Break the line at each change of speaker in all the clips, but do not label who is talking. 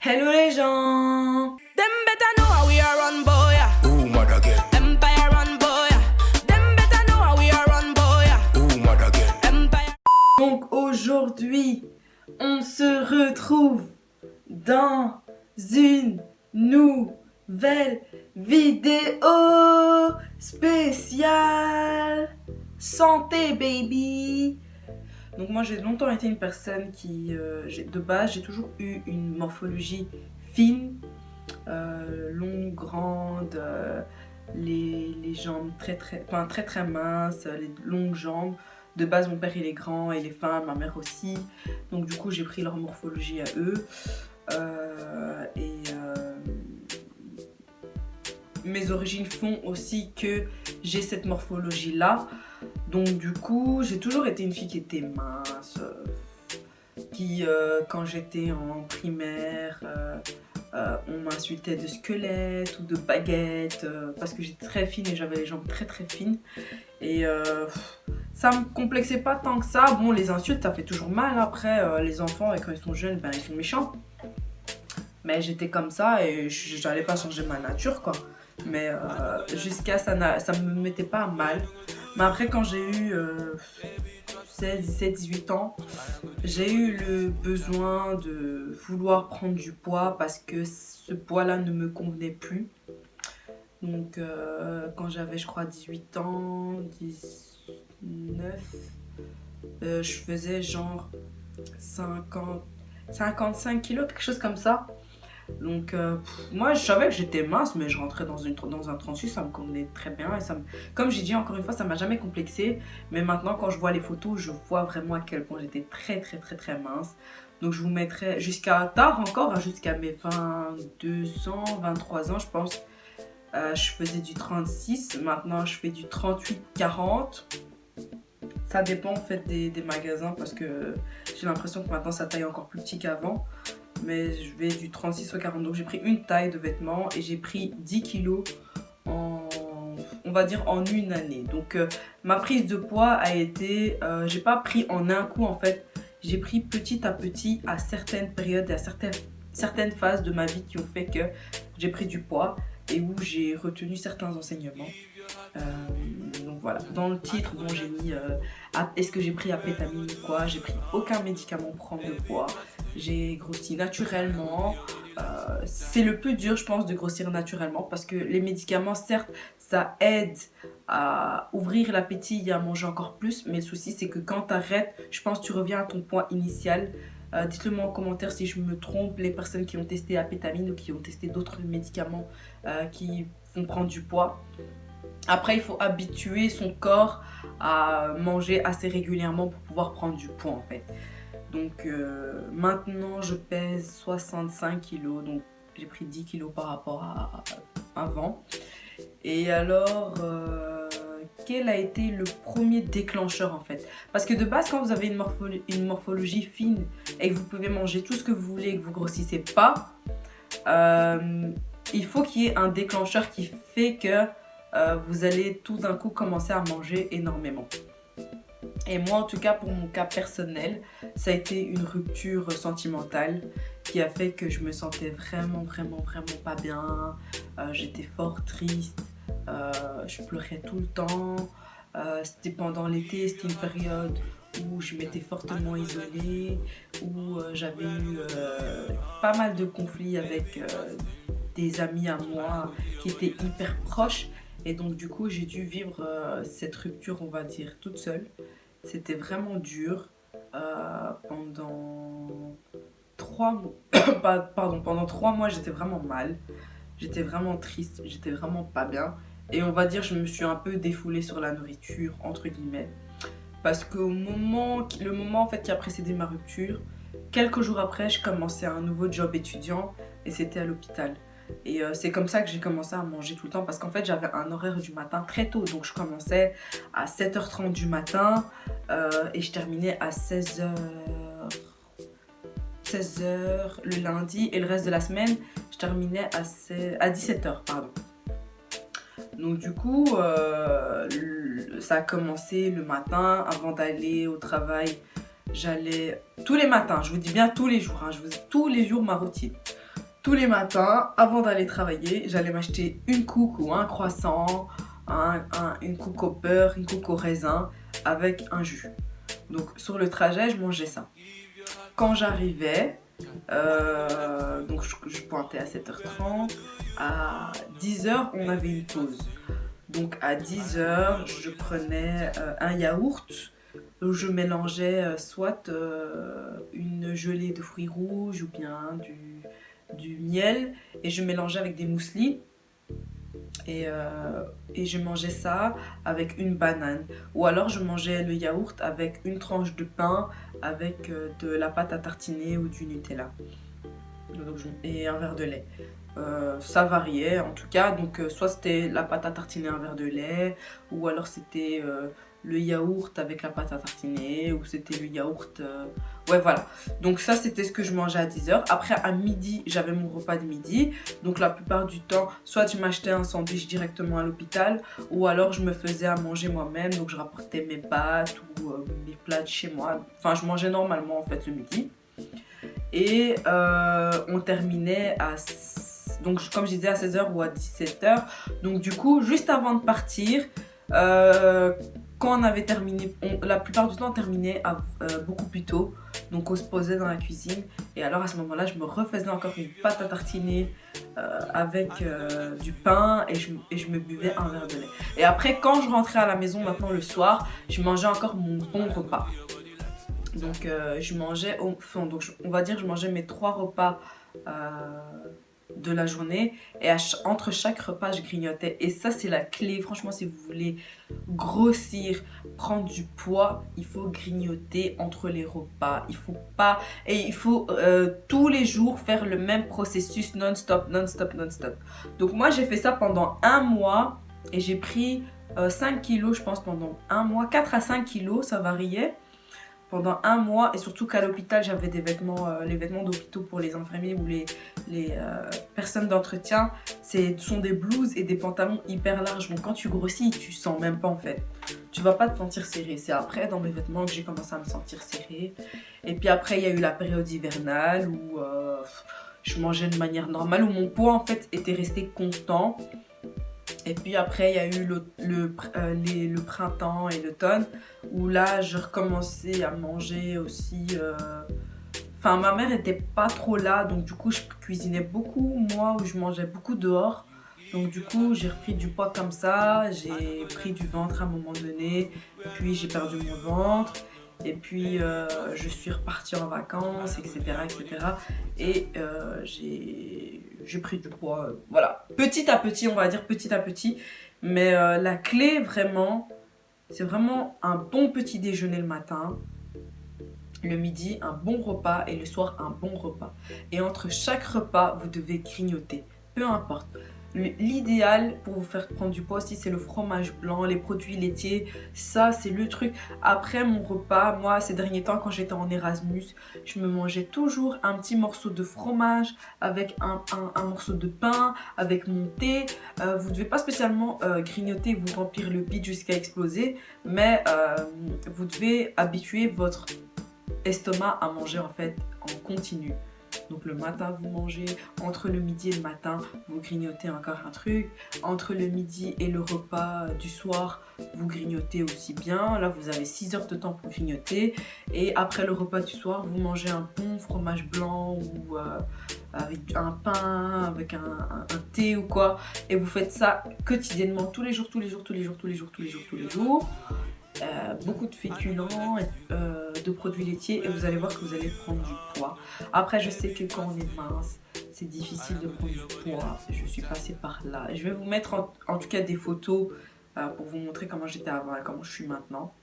Hello les gens.
Them better know how we are run, boy.
Ooh, mother again.
Empire run, boy. Them better know how we are run, boy.
Ooh, mother again.
Empire.
Donc aujourd'hui, on se retrouve dans une nouvelle vidéo spéciale santé baby. Donc moi j'ai longtemps été une personne qui, de base, j'ai toujours eu une morphologie fine, longue, grande, les jambes très minces, les longues jambes. De base mon père il est grand, il est fin, ma mère aussi. Donc du coup j'ai pris leur morphologie à eux. Mes origines font aussi que j'ai cette morphologie là. Donc du coup j'ai toujours été une fille qui était mince, qui quand j'étais en primaire on m'insultait de squelette ou de baguette parce que j'étais très fine et j'avais les jambes très fines et ça me complexait pas tant que ça. Bon, les insultes ça fait toujours mal, après les enfants quand ils sont jeunes ben ils sont méchants, mais j'étais comme ça et j'allais pas changer ma nature quoi. Mais jusqu'à ça me mettait pas mal. Mais après quand j'ai eu 16, 17, 18 ans, j'ai eu le besoin de vouloir prendre du poids parce que ce poids là ne me convenait plus. Donc quand j'avais je crois 18 ans, 19, je faisais genre 55 kilos, quelque chose comme ça. Donc moi je savais que j'étais mince, mais je rentrais dans un 38, ça me convenait très bien et comme j'ai dit encore une fois, ça m'a jamais complexé. Mais maintenant quand je vois les photos, je vois vraiment à quel point j'étais très mince. Donc je vous mettrai jusqu'à tard encore, jusqu'à mes 23 ans je pense. Je faisais du 36, maintenant je fais du 38-40. Ça dépend en fait des magasins parce que j'ai l'impression que maintenant ça taille encore plus petit qu'avant. Mais je vais du 36 au 40, donc j'ai pris une taille de vêtements et j'ai pris 10 kilos on va dire en une année. Donc ma prise de poids a été, j'ai pas pris en un coup en fait, j'ai pris petit à petit à certaines périodes, à certaines phases de ma vie qui ont fait que j'ai pris du poids et où j'ai retenu certains enseignements. Donc voilà, dans le titre, bon, j'ai mis est-ce que j'ai pris apétamine ou quoi. J'ai pris aucun médicament pour prendre de poids. J'ai grossi naturellement. C'est le plus dur, je pense, de grossir naturellement parce que les médicaments, certes, ça aide à ouvrir l'appétit et à manger encore plus. Mais le souci, c'est que quand tu arrêtes, je pense que tu reviens à ton poids initial. Dites-le moi en commentaire si je me trompe, les personnes qui ont testé apétamine ou qui ont testé d'autres médicaments qui font prendre du poids. Après, il faut habituer son corps à manger assez régulièrement pour pouvoir prendre du poids en fait. Donc maintenant, je pèse 65 kilos, donc j'ai pris 10 kilos par rapport à avant. Et alors, quel a été le premier déclencheur en fait? Parce que de base, quand vous avez une morphologie fine et que vous pouvez manger tout ce que vous voulez et que vous grossissez pas, il faut qu'il y ait un déclencheur qui fait que vous allez tout d'un coup commencer à manger énormément. Et moi en tout cas pour mon cas personnel, ça a été une rupture sentimentale qui a fait que je me sentais vraiment pas bien. J'étais fort triste, je pleurais tout le temps. C'était pendant l'été, c'était une période où je m'étais fortement isolée, où j'avais eu pas mal de conflits avec des amis à moi qui étaient hyper proches. Et donc du coup j'ai dû vivre cette rupture on va dire toute seule. C'était vraiment dur pendant 3 mois. Pendant 3 mois j'étais vraiment mal. J'étais vraiment triste, j'étais vraiment pas bien. Et on va dire je me suis un peu défoulée sur la nourriture entre guillemets. Parce que le moment en fait qui a précédé ma rupture, quelques jours après je commençais un nouveau job étudiant et c'était à l'hôpital. Et c'est comme ça que j'ai commencé à manger tout le temps parce qu'en fait j'avais un horaire du matin très tôt, donc je commençais à 7h30 du matin et je terminais à 16h le lundi, et le reste de la semaine je terminais à 17h pardon. Donc du coup ça a commencé le matin avant d'aller au travail. J'allais tous les matins, je vous dis bien tous les jours, tous les jours ma routine. tous les matins, avant d'aller travailler, j'allais m'acheter une couque ou un croissant, une couque au beurre, une couque au raisin avec un jus. Donc sur le trajet, je mangeais ça. Quand j'arrivais, donc je pointais à 7h30, à 10h, on avait une pause. Donc à 10h, je prenais un yaourt où je mélangeais soit une gelée de fruits rouges ou bien du miel et je mélangeais avec des mousselis et je mangeais ça avec une banane. Ou alors je mangeais le yaourt avec une tranche de pain avec de la pâte à tartiner ou du Nutella. Et un verre de lait. Ça variait en tout cas, donc soit c'était la pâte à tartiner un verre de lait, ou alors c'était le yaourt avec la pâte à tartiner, ou c'était le yaourt... Ouais voilà, donc ça c'était ce que je mangeais à 10h. Après à midi, j'avais mon repas de midi, donc la plupart du temps, soit je m'achetais un sandwich directement à l'hôpital, ou alors je me faisais à manger moi-même, donc je rapportais mes pâtes ou mes plats de chez moi. Enfin je mangeais normalement en fait le midi. Et on terminait à... Donc comme je disais à 16h ou à 17h. Donc du coup, juste avant de partir, quand on avait terminé, la plupart du temps on terminait beaucoup plus tôt. Donc on se posait dans la cuisine. Et alors à ce moment-là, je me refaisais encore une pâte à tartiner avec du pain et je me buvais un verre de lait. Et après, quand je rentrais à la maison, maintenant le soir, je mangeais encore mon bon repas. Donc je mangeais, on va dire je mangeais mes 3 repas de la journée et entre chaque repas je grignotais. Et ça c'est la clé, franchement si vous voulez grossir, prendre du poids, il faut grignoter entre les repas. Il faut tous les jours faire le même processus non-stop. Donc moi j'ai fait ça pendant un mois et j'ai pris 5 kilos je pense pendant un mois, 4 à 5 kilos, ça variait. Pendant un mois, et surtout qu'à l'hôpital, j'avais des vêtements, les vêtements d'hôpitaux pour les infirmiers ou les personnes d'entretien. Ce sont des blouses et des pantalons hyper larges. Donc quand tu grossis, tu sens même pas en fait. Tu vas pas te sentir serré. C'est après dans mes vêtements que j'ai commencé à me sentir serré. Et puis après, il y a eu la période hivernale où je mangeais de manière normale, où mon poids en fait était resté constant. Et puis après, il y a eu le printemps et l'automne où là, je recommençais à manger aussi. Enfin, ma mère n'était pas trop là, donc du coup, je cuisinais beaucoup, moi, où je mangeais beaucoup dehors. Donc du coup, j'ai repris du poids comme ça, j'ai pris du ventre à un moment donné, puis j'ai perdu mon ventre. Et puis, je suis repartie en vacances, etc. Et j'ai pris du poids, voilà. Petit à petit, on va dire petit à petit. Mais la clé, vraiment, c'est vraiment un bon petit déjeuner le matin. Le midi, un bon repas. Et le soir, un bon repas. Et entre chaque repas, vous devez grignoter. Peu importe. L'idéal pour vous faire prendre du poids aussi, c'est le fromage blanc, les produits laitiers. Ça, c'est le truc. Après mon repas, moi, ces derniers temps, quand j'étais en Erasmus, je me mangeais toujours un petit morceau de fromage avec un morceau de pain, avec mon thé. Vous ne devez pas spécialement grignoter, vous remplir le bide jusqu'à exploser, mais vous devez habituer votre estomac à manger en fait en continu. Donc le matin vous mangez, entre le midi et le matin vous grignotez encore un truc, entre le midi et le repas du soir vous grignotez aussi bien. Là vous avez 6 heures de temps pour grignoter et après le repas du soir vous mangez un bon fromage blanc ou avec un pain, avec un thé ou quoi, et vous faites ça quotidiennement tous les jours. Beaucoup de féculents, de produits laitiers et vous allez voir que vous allez prendre du poids. Après je sais que quand on est mince c'est difficile de prendre du poids, je suis passée par là. Je vais vous mettre en tout cas des photos pour vous montrer comment j'étais avant et comment je suis maintenant.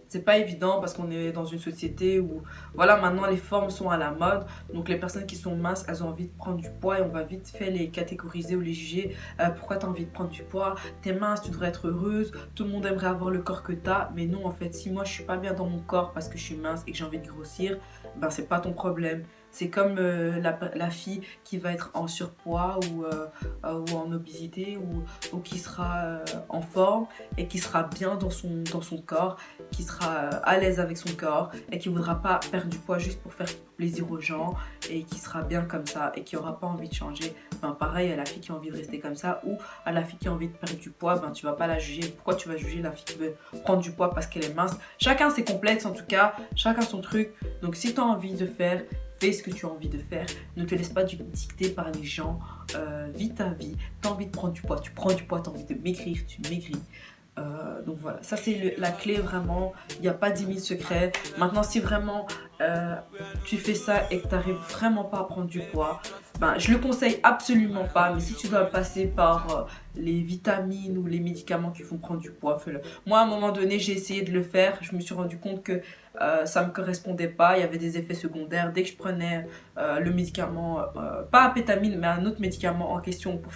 C'est pas évident parce qu'on est dans une société où voilà, maintenant les formes sont à la mode, donc les personnes qui sont minces elles ont envie de prendre du poids et on va vite fait les catégoriser ou les juger. Pourquoi t'as envie de prendre du poids, t'es mince, tu devrais être heureuse, tout le monde aimerait avoir le corps que t'as. Mais non, en fait si moi je suis pas bien dans mon corps parce que je suis mince et que j'ai envie de grossir, ben c'est pas ton problème. C'est comme la fille qui va être en surpoids ou en obésité ou qui sera en forme et qui sera bien dans son corps, qui sera à l'aise avec son corps et qui ne voudra pas perdre du poids juste pour faire plaisir aux gens et qui sera bien comme ça et qui n'aura pas envie de changer. Ben, pareil, à la fille qui a envie de rester comme ça ou à la fille qui a envie de perdre du poids, ben, tu ne vas pas la juger. Pourquoi tu vas juger la fille qui veut prendre du poids parce qu'elle est mince? Chacun ses complexes en tout cas, chacun son truc. Donc si tu as envie de faire, fais ce que tu as envie de faire. Ne te laisse pas dicter par les gens. Vis ta vie. Tu as envie de prendre du poids, tu prends du poids. Tu as envie de maigrir, tu maigris. Donc voilà, ça c'est la clé vraiment. Il n'y a pas 10 000 secrets. Maintenant, si vraiment tu fais ça et que tu n'arrives vraiment pas à prendre du poids, ben, je le conseille absolument pas. Mais si tu dois passer par les vitamines ou les médicaments qui font prendre du poids, fais-le. Moi, à un moment donné, j'ai essayé de le faire. Je me suis rendu compte que ça ne me correspondait pas. Il y avait des effets secondaires. Dès que je prenais le médicament, pas apétamine, mais un autre médicament en question pour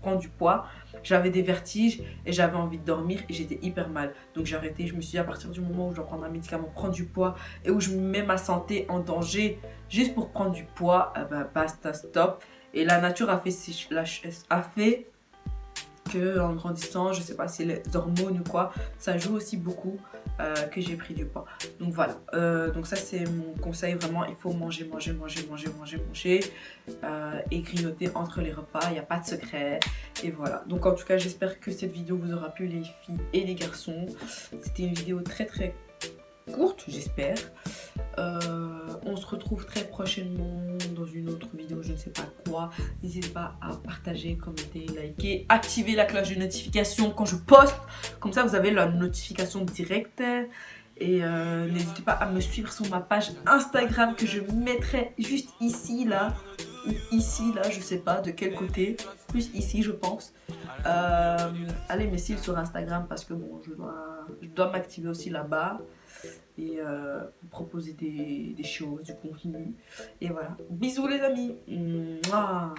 prendre du poids, j'avais des vertiges et j'avais envie de dormir et j'étais hyper mal. Donc j'ai arrêté. Je me suis dit à partir du moment où je dois prendre un médicament, prendre du poids et où je mets ma santé en danger juste pour prendre du poids, ben basta, stop. Et la nature a fait que en grandissant, je sais pas si les hormones ou quoi, ça joue aussi beaucoup que j'ai pris du poids. Donc voilà, donc ça c'est mon conseil vraiment, il faut manger et grignoter entre les repas, il n'y a pas de secret. Et voilà, donc en tout cas j'espère que cette vidéo vous aura plu les filles et les garçons. C'était une vidéo très courte, j'espère. On se retrouve très prochainement dans une autre vidéo, je ne sais pas quoi. N'hésitez pas à partager, commenter, liker, activer la cloche de notification quand je poste. Comme ça, vous avez la notification directe. Et n'hésitez pas à me suivre sur ma page Instagram que je mettrai juste ici, là. Ou ici, là, je sais pas de quel côté. Plus ici, je pense. Allez me suivre sur Instagram parce que bon, je dois m'activer aussi là-bas. Et vous proposer des choses, du contenu. Et voilà. Bisous les amis. Mouah.